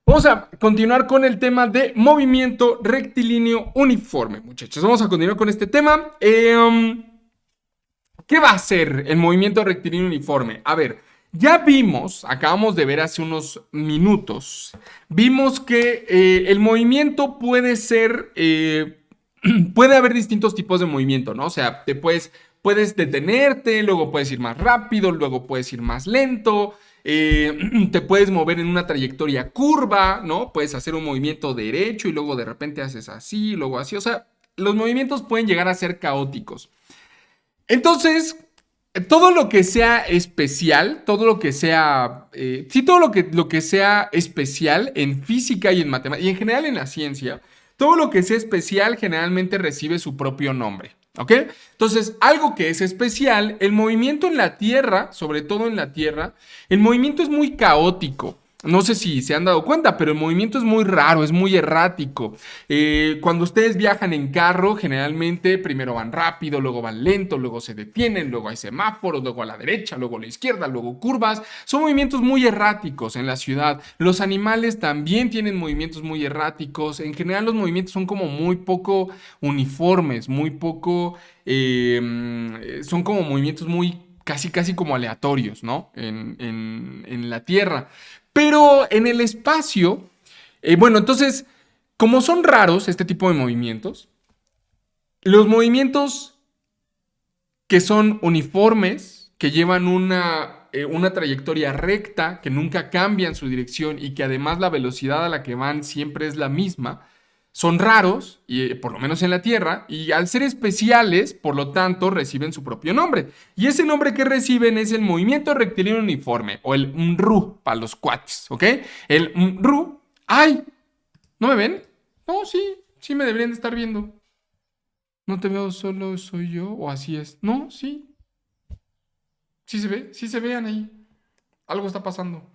Vamos a continuar con el tema de movimiento rectilíneo uniforme, muchachos. Vamos a continuar con este tema. ¿Qué va a ser el movimiento rectilíneo uniforme? A ver, ya vimos, acabamos de ver hace unos minutos, vimos que el movimiento puede ser, puede haber distintos tipos de movimiento, ¿no? O sea, puedes detenerte, luego puedes ir más rápido, luego puedes ir más lento. Te puedes mover en una trayectoria curva, ¿no? Puedes hacer un movimiento derecho y luego de repente haces así, luego así. O sea, los movimientos pueden llegar a ser caóticos. Entonces, todo lo que sea especial, todo lo que sea, sí, todo lo que sea especial en física y en matemáticas, y en general en la ciencia, todo lo que sea especial generalmente recibe su propio nombre. ¿Ok? Entonces, algo que es especial, el movimiento en la Tierra, sobre todo en la Tierra, el movimiento es muy caótico. No sé si se han dado cuenta, pero el movimiento es muy raro, es muy errático. Cuando ustedes viajan en carro, generalmente primero van rápido, luego van lento, luego se detienen, luego hay semáforos, luego a la derecha, luego a la izquierda, luego curvas. Son movimientos muy erráticos en la ciudad. Los animales también tienen movimientos muy erráticos. En general los movimientos son como muy poco uniformes, muy poco... son como movimientos muy casi como aleatorios, ¿no? En la Tierra. Pero en el espacio, bueno, entonces, como son raros este tipo de movimientos, los movimientos que son uniformes, que llevan una trayectoria recta, que nunca cambian su dirección y que además la velocidad a la que van siempre es la misma, son raros, y, por lo menos en la Tierra, y al ser especiales, por lo tanto, reciben su propio nombre. Y ese nombre que reciben es el movimiento rectilíneo uniforme, o el MRU para los cuates, ¿ok? El MRU. ¡Ay! ¿No me ven? No, sí, sí me deberían de estar viendo. ¿No te veo solo soy yo? ¿O así es? No, sí. Sí se vean ahí. Algo está pasando.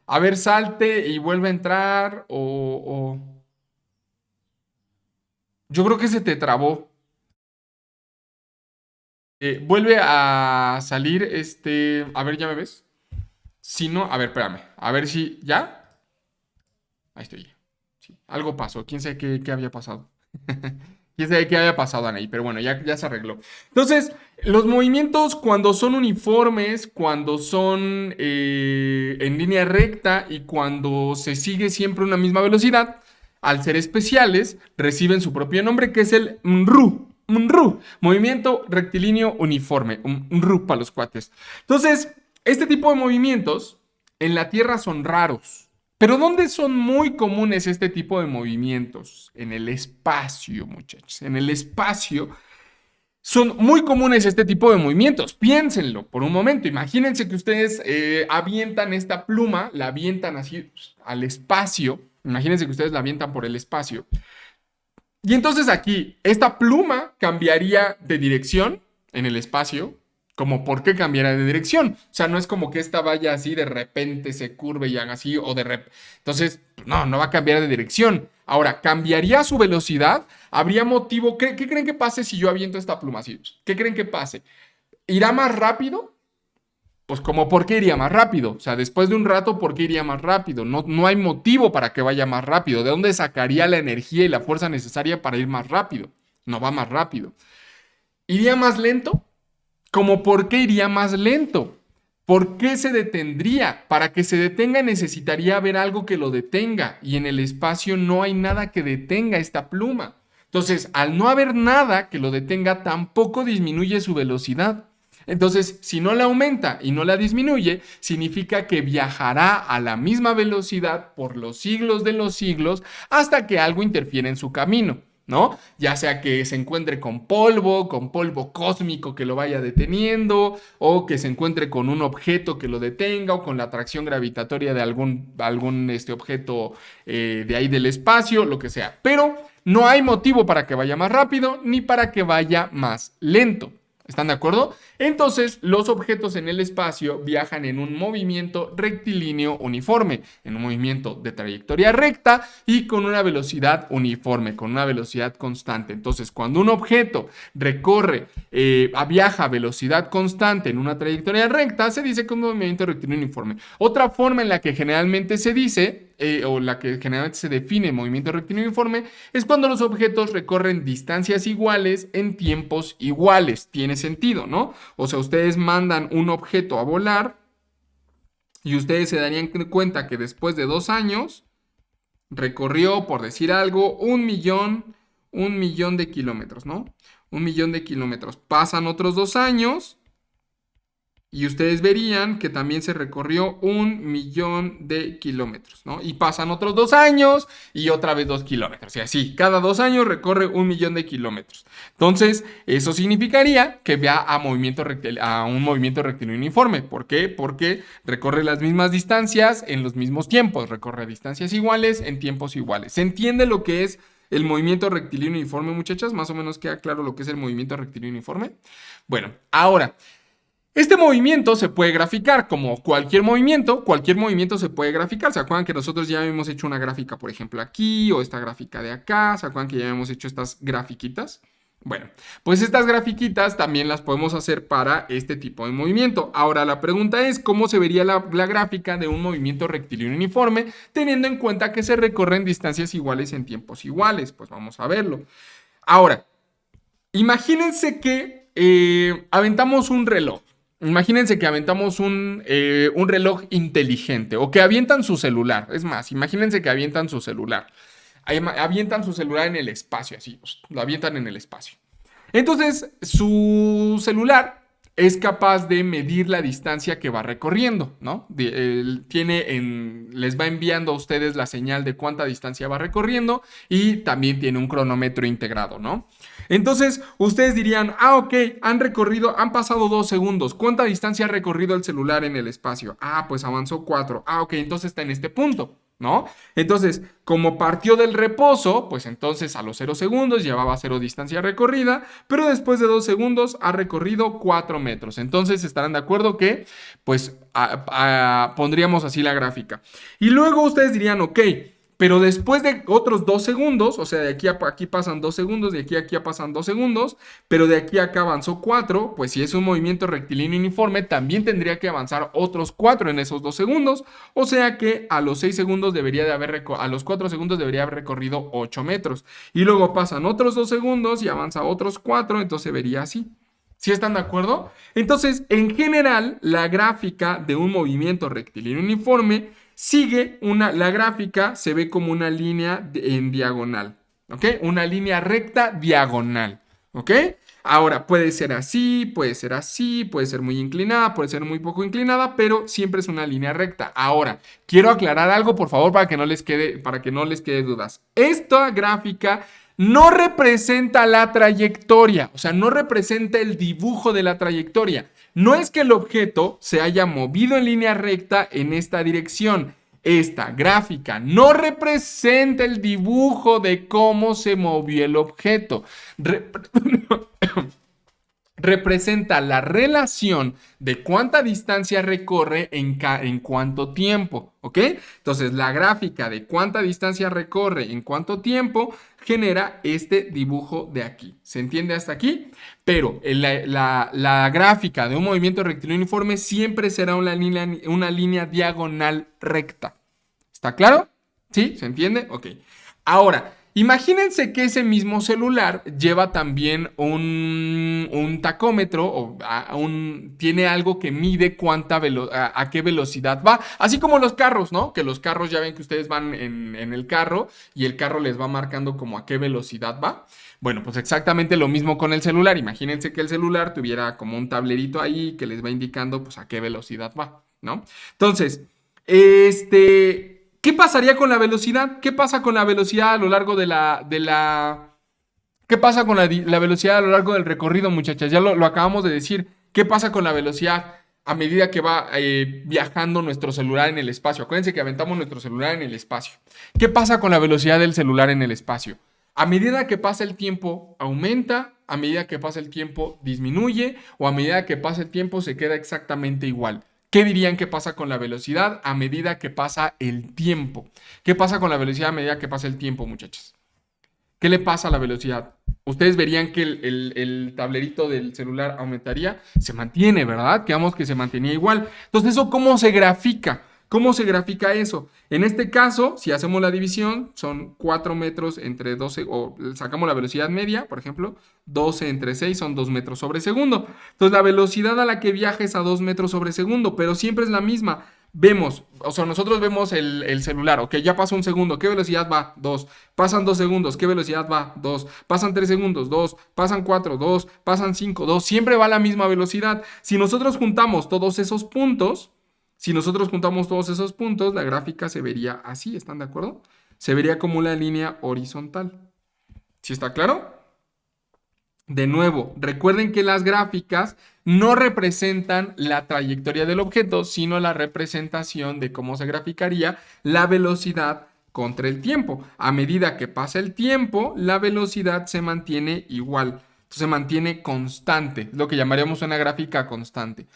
A ver, salte y vuelve a entrar o... Yo creo que se te trabó. Vuelve a salir, a ver, ¿ya me ves? Si no, a ver, espérame. A ver si, ¿ya? Ahí estoy. Sí, algo pasó. ¿Quién sabe qué había pasado? ¿Quién sabe qué había pasado, Anaí? Pero bueno, ya se arregló. Entonces, los movimientos cuando son uniformes, cuando son en línea recta y cuando se sigue siempre una misma velocidad, al ser especiales, reciben su propio nombre, que es el MRU. MRU, movimiento rectilíneo uniforme. MRU para los cuates. Entonces, este tipo de movimientos en la Tierra son raros. Pero ¿dónde son muy comunes este tipo de movimientos? En el espacio, muchachos. En el espacio son muy comunes este tipo de movimientos. Piénsenlo por un momento. Imagínense que ustedes avientan esta pluma, la avientan así al espacio. Imagínense que ustedes la avientan por el espacio. Y entonces aquí, esta pluma cambiaría de dirección en el espacio. Como por qué cambiará de dirección. O sea, no es como que esta vaya así de repente se curve y haga así o de repente. Entonces, no va a cambiar de dirección. Ahora, ¿cambiaría su velocidad? ¿Habría motivo? ¿Qué creen que pase si yo aviento esta pluma así? ¿Qué creen que pase? ¿Irá más rápido? Pues como, ¿por qué iría más rápido? O sea, después de un rato, ¿por qué iría más rápido? No hay motivo para que vaya más rápido. ¿De dónde sacaría la energía y la fuerza necesaria para ir más rápido? No va más rápido. ¿Iría más lento? Como, ¿por qué iría más lento? ¿Por qué se detendría? Para que se detenga necesitaría haber algo que lo detenga y en el espacio no hay nada que detenga esta pluma. Entonces, al no haber nada que lo detenga, tampoco disminuye su velocidad. Entonces, si no la aumenta y no la disminuye, significa que viajará a la misma velocidad por los siglos de los siglos hasta que algo interfiere en su camino. ¿No? Ya sea que se encuentre con polvo cósmico que lo vaya deteniendo, o que se encuentre con un objeto que lo detenga, o con la atracción gravitatoria de algún objeto de ahí del espacio, lo que sea. Pero no hay motivo para que vaya más rápido ni para que vaya más lento. ¿Están de acuerdo? Entonces, los objetos en el espacio viajan en un movimiento rectilíneo uniforme, en un movimiento de trayectoria recta y con una velocidad uniforme, con una velocidad constante. Entonces, cuando un objeto viaja a velocidad constante en una trayectoria recta, se dice que es un movimiento rectilíneo uniforme. Otra forma en la que generalmente se dice o la que generalmente se define movimiento rectilíneo uniforme, es cuando los objetos recorren distancias iguales en tiempos iguales. Tiene sentido, ¿no? O sea, ustedes mandan un objeto a volar y ustedes se darían cuenta que después de 2 años recorrió, por decir algo, 1 millón de kilómetros, ¿no? 1 millón de kilómetros. Pasan otros 2 años y ustedes verían que también se recorrió 1 millón de kilómetros, ¿no? Y pasan otros 2 años y otra vez 2 kilómetros. Y así, cada 2 años recorre 1 millón de kilómetros. Entonces, eso significaría que vea a un movimiento rectilíneo uniforme. ¿Por qué? Porque recorre las mismas distancias en los mismos tiempos. Recorre distancias iguales en tiempos iguales. ¿Se entiende lo que es el movimiento rectilíneo uniforme, muchachas? Más o menos queda claro lo que es el movimiento rectilíneo uniforme. Bueno, ahora, este movimiento se puede graficar como cualquier movimiento se puede graficar. ¿Se acuerdan que nosotros ya hemos hecho una gráfica, por ejemplo, aquí o esta gráfica de acá? ¿Se acuerdan que ya hemos hecho estas grafiquitas? Bueno, pues estas grafiquitas también las podemos hacer para este tipo de movimiento. Ahora la pregunta es, ¿cómo se vería la gráfica de un movimiento rectilíneo uniforme teniendo en cuenta que se recorren distancias iguales en tiempos iguales? Pues vamos a verlo. Ahora, imagínense que aventamos un reloj. Imagínense que aventamos un reloj inteligente o que avientan su celular. Es más, imagínense que avientan su celular. Avientan su celular en el espacio, así, lo avientan en el espacio. Entonces, su celular es capaz de medir la distancia que va recorriendo, ¿no? Les va enviando a ustedes la señal de cuánta distancia va recorriendo y también tiene un cronómetro integrado, ¿no? Entonces, ustedes dirían, ok, han pasado 2 segundos. ¿Cuánta distancia ha recorrido el celular en el espacio? Pues avanzó 4. Ok, entonces está en este punto, ¿no? Entonces, como partió del reposo, pues entonces a los 0 segundos llevaba 0 distancia recorrida, pero después de 2 segundos ha recorrido 4 metros. Entonces, estarán de acuerdo que, pues, pondríamos así la gráfica. Y luego ustedes dirían, ok, pero después de otros 2 segundos, o sea, de aquí a aquí pasan 2 segundos, de aquí a aquí pasan 2 segundos, pero de aquí a acá avanzó 4, pues si es un movimiento rectilíneo uniforme, también tendría que avanzar otros 4 en esos 2 segundos, o sea que a los 6 segundos a los 4 segundos debería haber recorrido 8 metros. Y luego pasan otros 2 segundos y avanza otros 4, entonces vería así. ¿Sí están de acuerdo? Entonces, en general, la gráfica de un movimiento rectilíneo uniforme la gráfica se ve como una línea en diagonal, ¿ok? Una línea recta diagonal, ¿ok? Ahora, puede ser así, puede ser así, puede ser muy inclinada, puede ser muy poco inclinada, pero siempre es una línea recta. Ahora, quiero aclarar algo, por favor, para que no les quede dudas. Esta gráfica no representa la trayectoria, o sea, no representa el dibujo de la trayectoria. No es que el objeto se haya movido en línea recta en esta dirección. Esta gráfica no representa el dibujo de cómo se movió el objeto. Representa la relación de cuánta distancia recorre en cuánto tiempo, ¿ok? Entonces, la gráfica de cuánta distancia recorre en cuánto tiempo genera este dibujo de aquí. ¿Se entiende hasta aquí? Pero la gráfica de un movimiento rectilíneo uniforme siempre será una línea diagonal recta. ¿Está claro? ¿Sí? ¿Se entiende? Ok. Ahora, imagínense que ese mismo celular lleva también un tacómetro o tiene algo que mide a qué velocidad va. Así como los carros, ¿no? Que los carros ya ven que ustedes van en el carro y el carro les va marcando como a qué velocidad va. Bueno, pues exactamente lo mismo con el celular. Imagínense que el celular tuviera como un tablerito ahí que les va indicando pues a qué velocidad va, ¿no? Entonces, ¿qué pasaría con la velocidad? ¿Qué pasa con la velocidad a lo largo ¿Qué pasa con la velocidad a lo largo del recorrido, muchachas? Ya lo acabamos de decir. ¿Qué pasa con la velocidad a medida que va viajando nuestro celular en el espacio? Acuérdense que aventamos nuestro celular en el espacio. ¿Qué pasa con la velocidad del celular en el espacio? A medida que pasa el tiempo, aumenta, a medida que pasa el tiempo, disminuye, o a medida que pasa el tiempo, se queda exactamente igual. ¿Qué dirían que pasa con la velocidad a medida que pasa el tiempo? ¿Qué pasa con la velocidad a medida que pasa el tiempo, muchachos? ¿Qué le pasa a la velocidad? Ustedes verían que el tablerito del celular aumentaría. Se mantiene, ¿verdad? Quedamos que se mantenía igual. Entonces, ¿eso cómo se grafica? ¿Cómo se grafica eso? En este caso, si hacemos la división, son 4 metros entre 12, o sacamos la velocidad media, por ejemplo, 12 entre 6 son 2 metros sobre segundo. Entonces, la velocidad a la que viaja es a 2 metros sobre segundo, pero siempre es la misma. Vemos, o sea, nosotros vemos el celular, ok, ya pasó un segundo, ¿qué velocidad va? 2. Pasan 2 segundos, ¿qué velocidad va? 2. Pasan 3 segundos, 2. Pasan 4, 2. Pasan 5, 2. Siempre va a la misma velocidad. Si nosotros juntamos todos esos puntos, la gráfica se vería así, ¿están de acuerdo? Se vería como una línea horizontal. ¿Sí está claro? De nuevo, recuerden que las gráficas no representan la trayectoria del objeto, sino la representación de cómo se graficaría la velocidad contra el tiempo. A medida que pasa el tiempo, la velocidad se mantiene igual. Se mantiene constante, lo que llamaríamos una gráfica constante.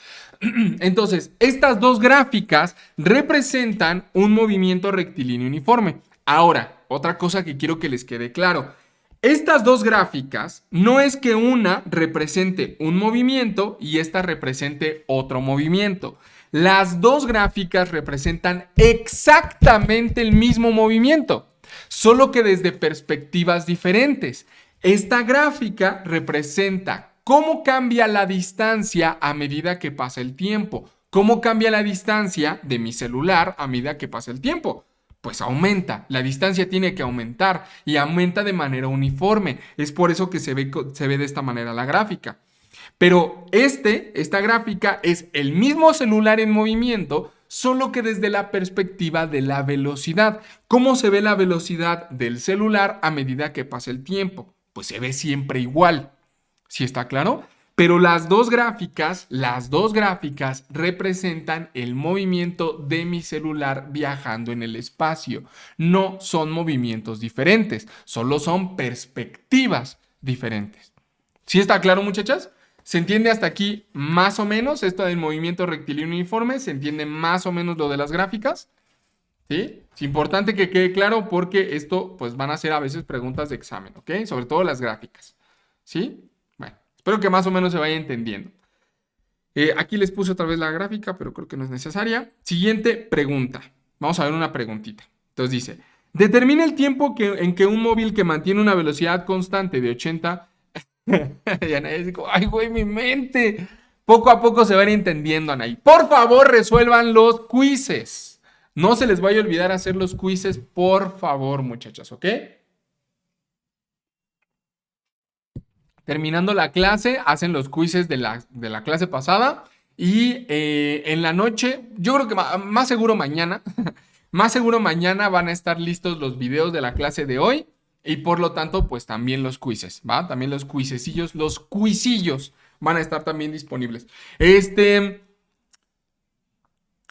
Entonces, estas dos gráficas representan un movimiento rectilíneo uniforme. Ahora, otra cosa que quiero que les quede claro. Estas dos gráficas no es que una represente un movimiento y esta represente otro movimiento. Las dos gráficas representan exactamente el mismo movimiento, solo que desde perspectivas diferentes. Esta gráfica representa cómo cambia la distancia a medida que pasa el tiempo. ¿Cómo cambia la distancia de mi celular a medida que pasa el tiempo? Pues aumenta, la distancia tiene que aumentar y aumenta de manera uniforme. Es por eso que se ve de esta manera la gráfica. Pero esta gráfica es el mismo celular en movimiento, solo que desde la perspectiva de la velocidad. ¿Cómo se ve la velocidad del celular a medida que pasa el tiempo? Pues se ve siempre igual. ¿Sí está claro? Pero las dos gráficas representan el movimiento de mi celular viajando en el espacio. No son movimientos diferentes, solo son perspectivas diferentes. ¿Sí está claro, muchachas? ¿Se entiende hasta aquí más o menos esto del movimiento rectilíneo uniforme? ¿Se entiende más o menos lo de las gráficas? ¿Sí? Es importante que quede claro porque esto pues van a ser a veces preguntas de examen, ¿ok? Sobre todo las gráficas. ¿Sí? Bueno, espero que más o menos se vaya entendiendo. Aquí les puse otra vez la gráfica, pero creo que no es necesaria. Siguiente pregunta. Vamos a ver una preguntita. Entonces dice, determina el tiempo en que un móvil que mantiene una velocidad constante de 80... Y Anaí dice, ay, güey, mi mente. Poco a poco se van entendiendo, Anaí. Por favor, resuelvan los quizzes. No se les vaya a olvidar hacer los quizzes, por favor, muchachas, ¿ok? Terminando la clase, hacen los quizzes de la clase pasada. Y en la noche, yo creo que más seguro mañana, más seguro mañana van a estar listos los videos de la clase de hoy. Y por lo tanto, pues también los quizzes, ¿va? También los quizecillos, los quizillos van a estar también disponibles.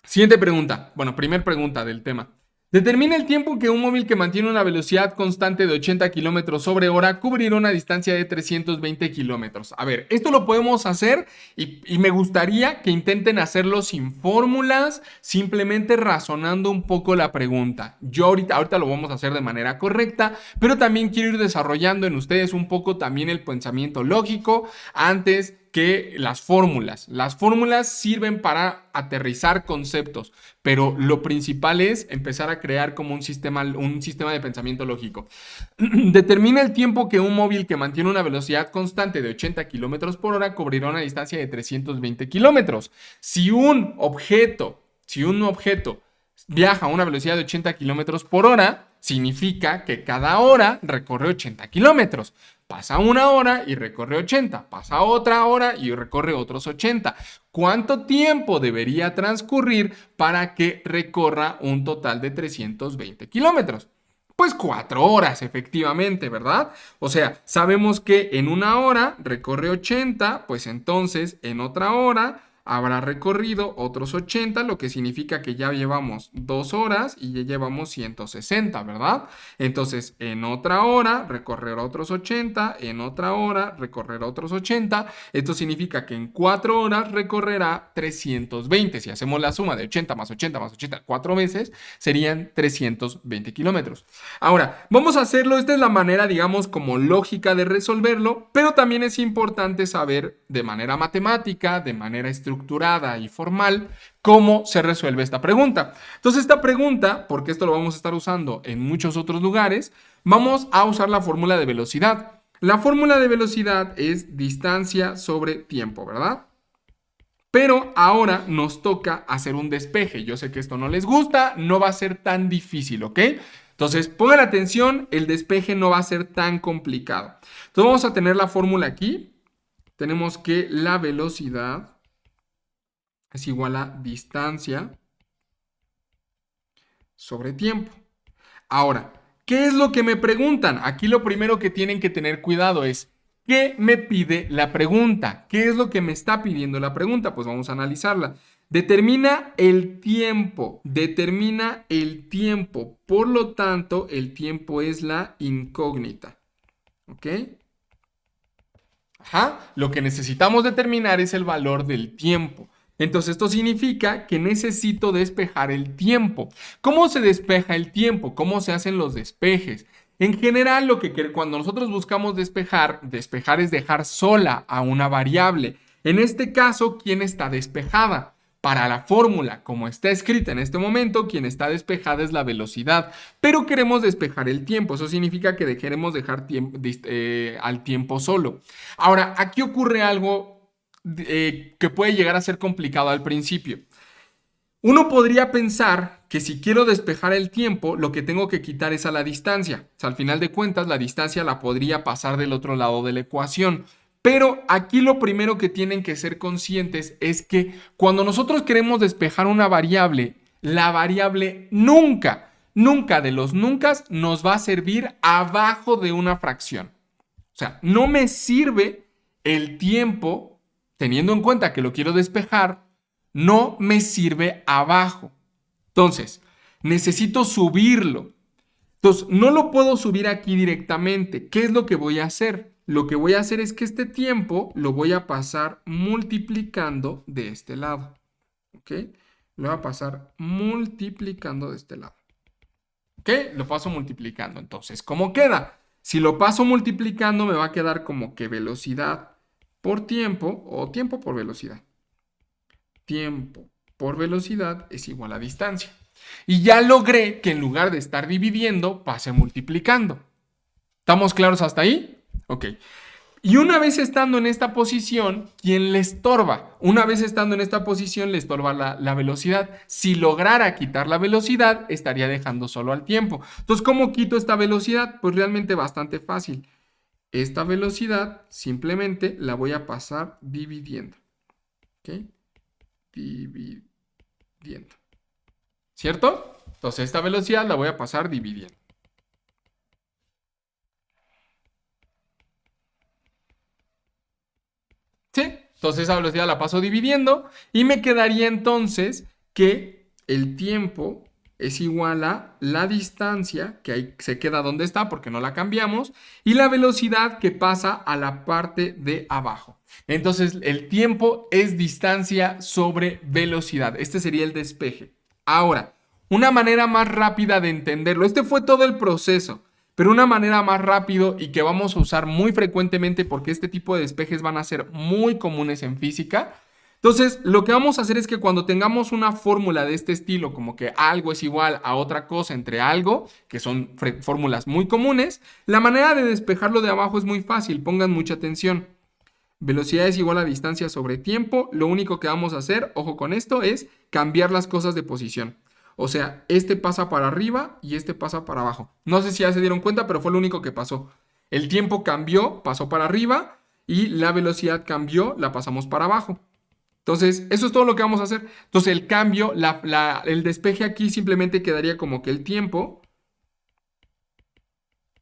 Siguiente pregunta. Bueno, primer pregunta del tema. Determina el tiempo que un móvil que mantiene una velocidad constante de 80 kilómetros sobre hora cubrirá una distancia de 320 kilómetros. A ver, esto lo podemos hacer y me gustaría que intenten hacerlo sin fórmulas, simplemente razonando un poco la pregunta. Yo ahorita lo vamos a hacer de manera correcta, pero también quiero ir desarrollando en ustedes un poco también el pensamiento lógico antes que las fórmulas. Las fórmulas sirven para aterrizar conceptos, pero lo principal es empezar a crear como un sistema de pensamiento lógico. Determina el tiempo que un móvil que mantiene una velocidad constante de 80 kilómetros por hora cubrirá una distancia de 320 kilómetros. Si un objeto viaja a una velocidad de 80 kilómetros por hora, significa que cada hora recorre 80 kilómetros. Pasa una hora y recorre 80. Pasa otra hora y recorre otros 80. ¿Cuánto tiempo debería transcurrir para que recorra un total de 320 kilómetros? Pues 4 horas, efectivamente, ¿verdad? O sea, sabemos que en una hora recorre 80, pues entonces en otra hora habrá recorrido otros 80, lo que significa que ya llevamos 2 horas y ya llevamos 160, ¿verdad? Entonces, en otra hora recorrerá otros 80, en otra hora recorrerá otros 80. Esto significa que en 4 horas recorrerá 320. Si hacemos la suma de 80 más 80 más 80 4 veces, serían 320 kilómetros. Ahora, vamos a hacerlo, esta es la manera, digamos, como lógica de resolverlo, pero también es importante saber de manera matemática, de manera estructural, estructurada y formal cómo se resuelve esta pregunta. Entonces, esta pregunta, porque esto lo vamos a estar usando en muchos otros lugares, vamos a usar la fórmula de velocidad. La fórmula de velocidad es distancia sobre tiempo, ¿verdad? Pero ahora nos toca hacer un despeje. Yo sé que esto no les gusta, no va a ser tan difícil, ¿ok? Entonces, pongan atención, el despeje no va a ser tan complicado. Entonces, vamos a tener la fórmula aquí. Tenemos que la velocidad es igual a distancia sobre tiempo. Ahora, ¿qué es lo que me preguntan? Aquí lo primero que tienen que tener cuidado es, ¿qué me pide la pregunta? ¿Qué es lo que me está pidiendo la pregunta? Pues vamos a analizarla. Determina el tiempo. Por lo tanto, el tiempo es la incógnita. ¿Ok? Ajá. Lo que necesitamos determinar es el valor del tiempo. Entonces esto significa que necesito despejar el tiempo. ¿Cómo se despeja el tiempo? ¿Cómo se hacen los despejes? En general, cuando nosotros buscamos despejar es dejar sola a una variable. En este caso, ¿quién está despejada? Para la fórmula, como está escrita en este momento, quien está despejada es la velocidad, pero queremos despejar el tiempo. Eso significa que queremos dejar al tiempo solo. Ahora, aquí ocurre algo que puede llegar a ser complicado al principio. Uno podría pensar que si quiero despejar el tiempo, lo que tengo que quitar es a la distancia. O sea, al final de cuentas, la distancia la podría pasar del otro lado de la ecuación. Pero aquí lo primero que tienen que ser conscientes es que cuando nosotros queremos despejar una variable, la variable nunca de los nunca nos va a servir abajo de una fracción. O sea, no me sirve el tiempo, teniendo en cuenta que lo quiero despejar, no me sirve abajo. Entonces, necesito subirlo. Entonces, no lo puedo subir aquí directamente. ¿Qué es lo que voy a hacer? Lo que voy a hacer es que este tiempo lo voy a pasar multiplicando de este lado. ¿Ok? Lo voy a pasar multiplicando de este lado. ¿Ok? Lo paso multiplicando. Entonces, ¿cómo queda? Si lo paso multiplicando, me va a quedar como que velocidad por tiempo o tiempo por velocidad. Tiempo por velocidad es igual a distancia. Y ya logré que en lugar de estar dividiendo, pase multiplicando. ¿Estamos claros hasta ahí? Ok. Y una vez estando en esta posición, ¿quién le estorba? Una vez estando en esta posición, le estorba la velocidad. Si lograra quitar la velocidad, estaría dejando solo al tiempo. Entonces, ¿cómo quito esta velocidad? Pues realmente bastante fácil. Esta velocidad simplemente la voy a pasar dividiendo. ¿Ok? Dividiendo. ¿Cierto? Entonces, esta velocidad la voy a pasar dividiendo. ¿Sí? Entonces esa velocidad la paso dividiendo y me quedaría entonces que el tiempo es igual a la distancia, que ahí se queda donde está porque no la cambiamos, y la velocidad que pasa a la parte de abajo. Entonces el tiempo es distancia sobre velocidad. Este sería el despeje. Ahora, una manera más rápida de entenderlo. Este fue todo el proceso. Pero una manera más rápido y que vamos a usar muy frecuentemente porque este tipo de despejes van a ser muy comunes en física. Entonces, lo que vamos a hacer es que cuando tengamos una fórmula de este estilo, como que algo es igual a otra cosa entre algo, que son fórmulas muy comunes, la manera de despejarlo de abajo es muy fácil, pongan mucha atención. Velocidad es igual a distancia sobre tiempo. Lo único que vamos a hacer, ojo con esto, es cambiar las cosas de posición. O sea, este pasa para arriba y este pasa para abajo. No sé si ya se dieron cuenta, pero fue lo único que pasó. El tiempo cambió, pasó para arriba y la velocidad cambió, la pasamos para abajo. Entonces, eso es todo lo que vamos a hacer. Entonces, el cambio, el despeje aquí simplemente quedaría como que el tiempo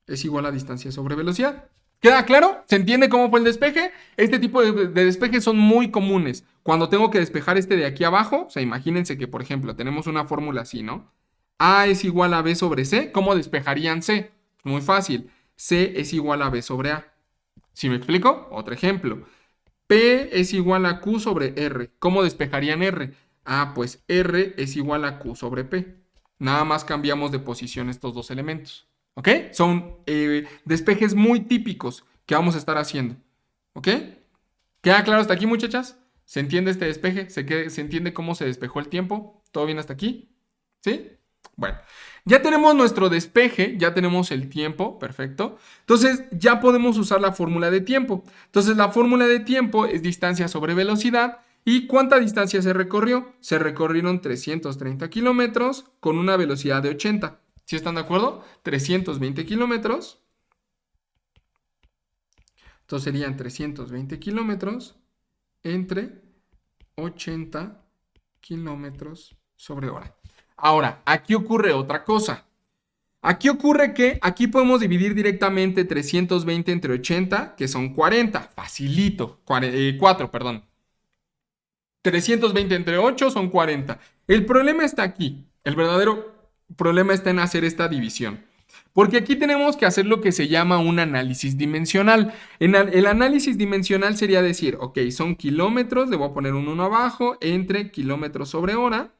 es igual a distancia sobre velocidad. ¿Queda claro? ¿Se entiende cómo fue el despeje? Este tipo de despejes son muy comunes. Cuando tengo que despejar este de aquí abajo, o sea, imagínense que, por ejemplo, tenemos una fórmula así, ¿no? A es igual a B sobre C. ¿Cómo despejarían C? Muy fácil. C es igual a B sobre A. ¿Sí me explico? Otro ejemplo. P es igual a Q sobre R. ¿Cómo despejarían R? Ah, pues R es igual a Q sobre P. Nada más cambiamos de posición estos dos elementos. ¿Ok? Son despejes muy típicos que vamos a estar haciendo. ¿Ok? ¿Queda claro hasta aquí, muchachas? ¿Se entiende este despeje? ¿Se entiende cómo se despejó el tiempo? ¿Todo bien hasta aquí? ¿Sí? Bueno, ya tenemos nuestro despeje, ya tenemos el tiempo, perfecto. Entonces ya podemos usar la fórmula de tiempo. Entonces la fórmula de tiempo es distancia sobre velocidad. ¿Y cuánta distancia se recorrió? Se recorrieron 330 kilómetros con una velocidad de 80. ¿Sí están de acuerdo? 320 kilómetros. Entonces serían 320 kilómetros entre 80 kilómetros sobre hora. Ahora, aquí ocurre otra cosa. Aquí ocurre que aquí podemos dividir directamente 320 entre 80, que son 40. Facilito. 4, perdón. 320 entre 8 son 40. El problema está aquí. El verdadero problema está en hacer esta división. Porque aquí tenemos que hacer lo que se llama un análisis dimensional. El análisis dimensional sería decir, ok, son kilómetros, le voy a poner un 1 abajo, entre kilómetros sobre hora.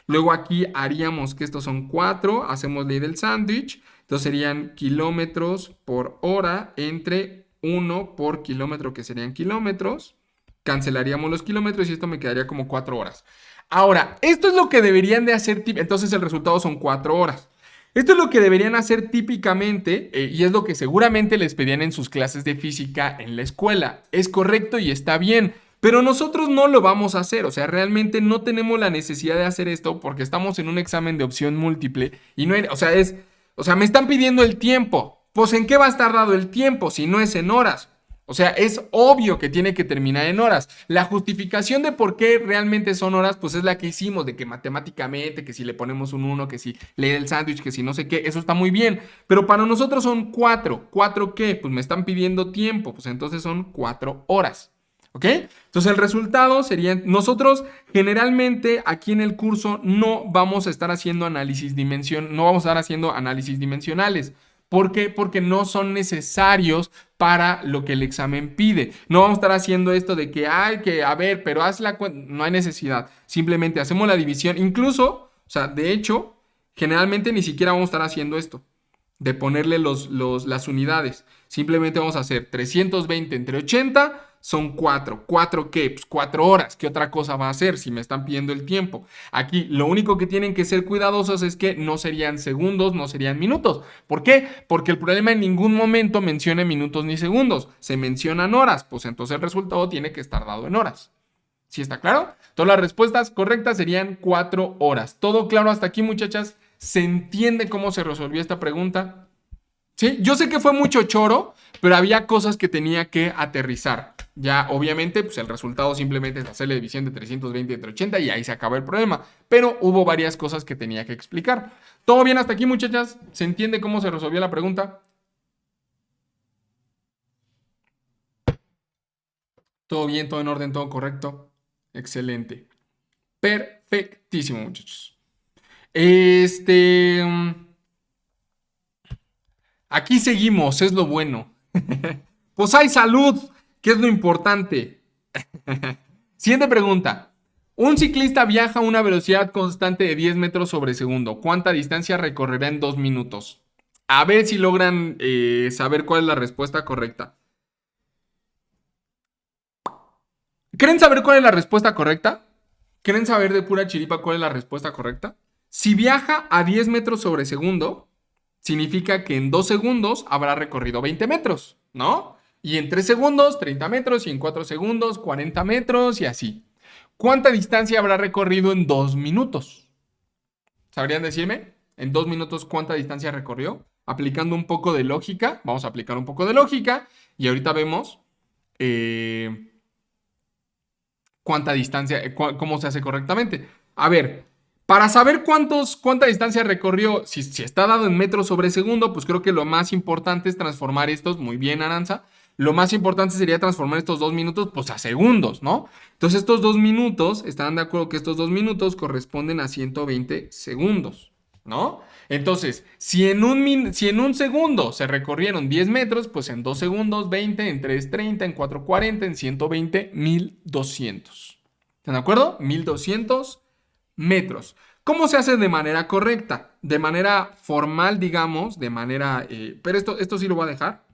Luego aquí haríamos que estos son 4, hacemos ley del sándwich. Entonces serían kilómetros por hora entre 1 por kilómetro, que serían kilómetros. Cancelaríamos los kilómetros y esto me quedaría como 4 horas. Ahora, esto es lo que deberían de hacer, entonces el resultado son 4 horas. Esto es lo que deberían hacer típicamente y es lo que seguramente les pedían en sus clases de física en la escuela. Es correcto y está bien, pero nosotros no lo vamos a hacer. O sea, realmente no tenemos la necesidad de hacer esto porque estamos en un examen de opción múltiple y no, o sea, me están pidiendo el tiempo. Pues ¿en qué va a estar dado el tiempo si no es en horas? O sea, es obvio que tiene que terminar en horas. La justificación de por qué realmente son horas, pues es la que hicimos, de que matemáticamente, que si le ponemos un 1, que si ley del sándwich, que si no sé qué, eso está muy bien. Pero para nosotros son 4. ¿4 qué? Pues me están pidiendo tiempo, pues entonces son 4 horas. ¿Ok? Entonces el resultado sería, nosotros generalmente aquí en el curso no vamos a estar haciendo no vamos a estar haciendo análisis dimensionales. ¿Por qué? Porque no son necesarios para lo que el examen pide. No vamos a estar haciendo esto de que hay que, a ver, pero haz la cuenta. No hay necesidad. Simplemente hacemos la división. Incluso, o sea, de hecho, generalmente ni siquiera vamos a estar haciendo esto de ponerle las unidades. Simplemente vamos a hacer 320 entre 80 son 4. ¿4 qué? Pues 4 horas. ¿Qué otra cosa va a hacer si me están pidiendo el tiempo? Aquí lo único que tienen que ser cuidadosos es que no serían segundos, no serían minutos. ¿Por qué? Porque el problema en ningún momento menciona minutos ni segundos. Se mencionan horas. Pues entonces el resultado tiene que estar dado en horas. ¿Sí está claro? Todas las respuestas correctas serían 4 horas. ¿Todo claro hasta aquí, muchachas? ¿Se entiende cómo se resolvió esta pregunta? Sí, yo sé que fue mucho choro, pero había cosas que tenía que aterrizar. Ya, obviamente, pues el resultado simplemente es hacer la división de 320 entre 80 y ahí se acaba el problema. Pero hubo varias cosas que tenía que explicar. ¿Todo bien hasta aquí, muchachas? ¿Se entiende cómo se resolvió la pregunta? ¿Todo bien? ¿Todo en orden? ¿Todo correcto? Excelente. Perfectísimo, muchachos. Aquí seguimos, es lo bueno. Pues hay salud, que es lo importante. Siguiente pregunta. Un ciclista viaja a una velocidad constante de 10 metros sobre segundo. ¿Cuánta distancia recorrerá en 2 minutos? A ver si logran saber cuál es la respuesta correcta. ¿Creen saber cuál es la respuesta correcta? ¿Creen saber de pura chiripa cuál es la respuesta correcta? Si viaja a 10 metros sobre segundo, significa que en 2 segundos habrá recorrido 20 metros, ¿no? Y en 3 segundos, 30 metros, y en 4 segundos, 40 metros, y así. ¿Cuánta distancia habrá recorrido en 2 minutos? ¿Sabrían decirme? En 2 minutos, ¿cuánta distancia recorrió? Aplicando un poco de lógica, vamos a aplicar un poco de lógica, y ahorita vemos cuánta distancia, cómo se hace correctamente. A ver, para saber cuánta distancia recorrió, si está dado en metros sobre segundo, pues creo que lo más importante es transformar estos, muy bien Aranza, lo más importante sería transformar estos 2 minutos pues a segundos, ¿no? Entonces estos 2 minutos, estarán de acuerdo que estos 2 minutos corresponden a 120 segundos, ¿no? Entonces, si en un segundo se recorrieron 10 metros, pues en 2 segundos 20, en 3 30, en 4 40, en 120, 1200. ¿Están de acuerdo? 1200 metros. ¿Cómo se hace de manera correcta? De manera formal, digamos, pero esto sí lo voy a dejar.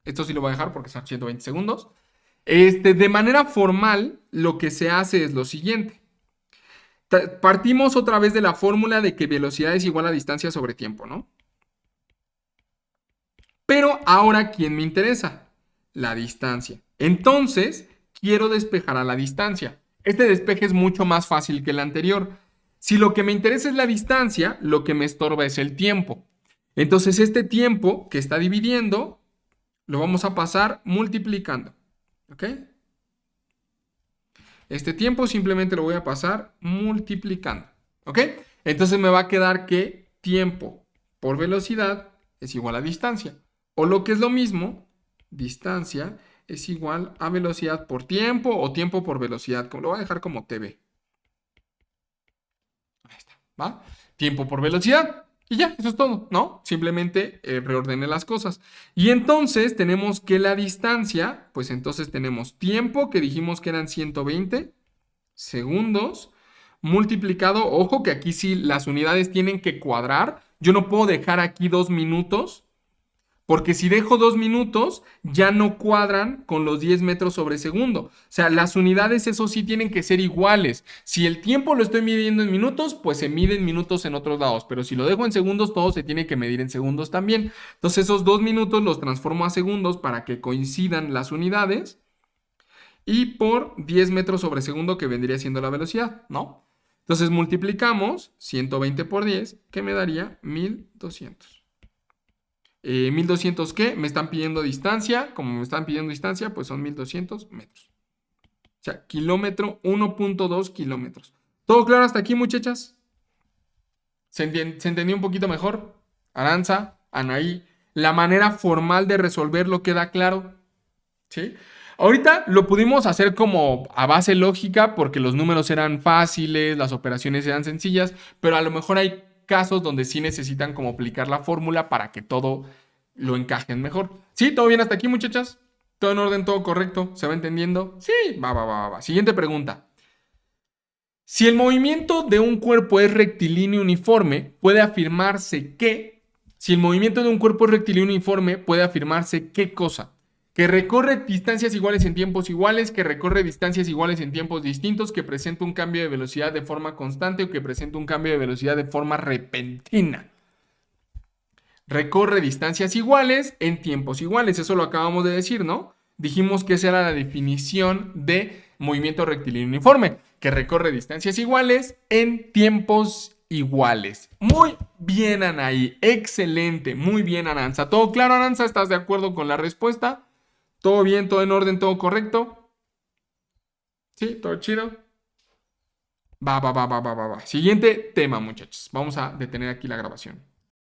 Esto sí lo voy a dejar porque son 120 segundos. De manera formal, lo que se hace es lo siguiente. Partimos otra vez de la fórmula de que velocidad es igual a distancia sobre tiempo, ¿no? Pero ahora, ¿quién me interesa? La distancia. Entonces, quiero despejar a la distancia. Este despeje es mucho más fácil que el anterior. Si lo que me interesa es la distancia, lo que me estorba es el tiempo. Entonces, este tiempo que está dividiendo, lo vamos a pasar multiplicando. ¿Ok? Este tiempo simplemente lo voy a pasar multiplicando. ¿Ok? Entonces me va a quedar que tiempo por velocidad es igual a distancia. O lo que es lo mismo, distancia es igual a velocidad por tiempo o tiempo por velocidad. Lo voy a dejar como TV. Ahí está, ¿va? Tiempo por velocidad. Y ya, eso es todo, ¿no? Simplemente reordene las cosas. Y entonces tenemos que la distancia, pues entonces tenemos tiempo, que dijimos que eran 120 segundos, multiplicado, ojo que aquí sí las unidades tienen que cuadrar. Yo no puedo dejar aquí 2 minutos, porque si dejo 2 minutos, ya no cuadran con los 10 metros sobre segundo. O sea, las unidades, eso sí, tienen que ser iguales. Si el tiempo lo estoy midiendo en minutos, pues se mide en minutos en otros lados. Pero si lo dejo en segundos, todo se tiene que medir en segundos también. Entonces, esos 2 minutos los transformo a segundos para que coincidan las unidades. Y por 10 metros sobre segundo, que vendría siendo la velocidad, ¿no? Entonces multiplicamos 120 por 10, que me daría 1200. 1200, ¿qué? Me están pidiendo distancia. Como me están pidiendo distancia, pues son 1200 metros. O sea, kilómetro, 1.2 kilómetros. ¿Todo claro hasta aquí, muchachas? ¿Se entendió un poquito mejor? Aranza, Anaí, la manera formal de resolverlo queda claro. ¿Sí? Ahorita lo pudimos hacer como a base lógica porque los números eran fáciles, las operaciones eran sencillas, pero a lo mejor hay casos donde sí necesitan como aplicar la fórmula para que todo lo encajen mejor. ¿Sí? ¿Todo bien hasta aquí, muchachas? ¿Todo en orden, todo correcto? ¿Se va entendiendo? Sí, va. Siguiente pregunta. Si el movimiento de un cuerpo es rectilíneo uniforme, puede afirmarse que... Si el movimiento de un cuerpo es rectilíneo uniforme, puede afirmarse qué cosa. Que recorre distancias iguales en tiempos iguales, que recorre distancias iguales en tiempos distintos, que presenta un cambio de velocidad de forma constante o que presenta un cambio de velocidad de forma repentina. Recorre distancias iguales en tiempos iguales. Eso lo acabamos de decir, ¿no? Dijimos que esa era la definición de movimiento rectilíneo uniforme, que recorre distancias iguales en tiempos iguales. Muy bien, Anaí. Excelente. Muy bien, Aranza. ¿Todo claro, Aranza? ¿Estás de acuerdo con la respuesta? ¿Todo bien? ¿Todo en orden? ¿Todo correcto? ¿Sí? ¿Todo chido? Va. Siguiente tema, muchachos. Vamos a detener aquí la grabación.